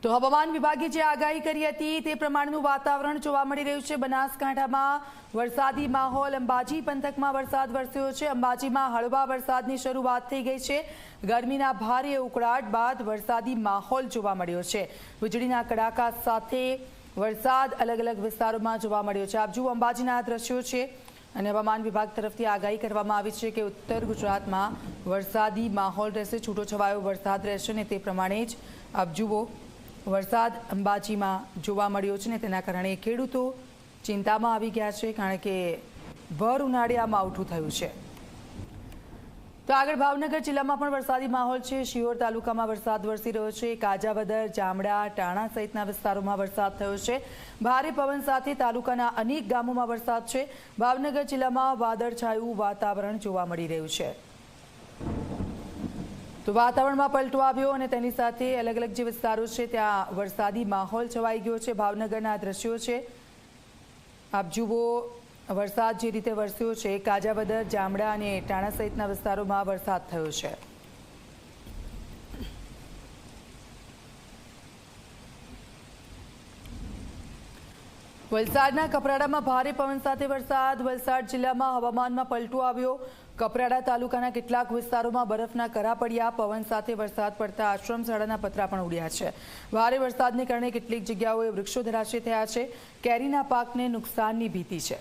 તો હવામાન વિભાગે જે આગાહી કરી હતી તે પ્રમાણેનું વાતાવરણ જોવા મળી રહ્યું છે। બનાસકાંઠામાં વરસાદી માહોલ, અંબાજી પંથકમાં વરસાદ વરસ્યો છે। અંબાજીમાં હળવા વરસાદની શરૂઆત થઈ ગઈ છે। ગરમીના ભારે ઉકળાટ બાદ વરસાદી માહોલ જોવા મળ્યો છે। વીજળીના કડાકા સાથે વરસાદ અલગ અલગ વિસ્તારોમાં જોવા મળ્યો છે। આપ જુઓ અંબાજીના દ્રશ્યો છે અને હવામાન વિભાગ તરફથી આગાહી કરવામાં આવી છે કે ઉત્તર ગુજરાતમાં વરસાદી માહોલ રહેશે, છૂટોછવાયો વરસાદ રહેશે ને તે પ્રમાણે જ આપ જુઓ વરસાદ અંબાજીમાં જોવા મળ્યો છે ને તેના કારણે ખેડૂતો ચિંતામાં આવી ગયા છે, કારણ કે ભર ઉનાળે આ માવઠું થયું છે। તો આગળ ભાવનગર જિલ્લામાં પણ વરસાદી માહોલ છે। શિહોર તાલુકામાં વરસાદ વરસી રહ્યો છે। કાજાવદર, જામડા, ટાણા સહિતના વિસ્તારોમાં વરસાદ થયો છે। ભારે પવન સાથે તાલુકાના અનેક ગામોમાં વરસાદ છે। ભાવનગર જિલ્લામાં વાદળછાયું વાતાવરણ જોવા મળી રહ્યું છે। તો વાતાવરણમાં પલટો આવ્યો અને તેની સાથે અલગ અલગ જે વિસ્તારો છે ત્યાં વરસાદી માહોલ છવાઈ ગયો છે। ભાવનગરના દ્રશ્યો છે, આપ જુઓ વરસાદ જે રીતે વરસ્યો છે। કાજાવદર, જામડા અને ટાણા સહિતના વિસ્તારોમાં વરસાદ થયો છે। વલસાડના કપરાડામાં ભારે પવન સાથે વરસાદ। વલસાડ જિલ્લામાં હવામાનમાં પલટો આવ્યો। કપરાડા તાલુકાના કેટલાક વિસ્તારોમાં બરફના કરા પડ્યા। પવન સાથે વરસાદ પડતા આશ્રમ શાળાના પતરા પણ ઉડ્યા છે। ભારે વરસાદને કારણે કેટલીક જગ્યાઓએ વૃક્ષો ધરાશયી થયા છે। કેરીના પાકને નુકસાનની ભીતિ છે।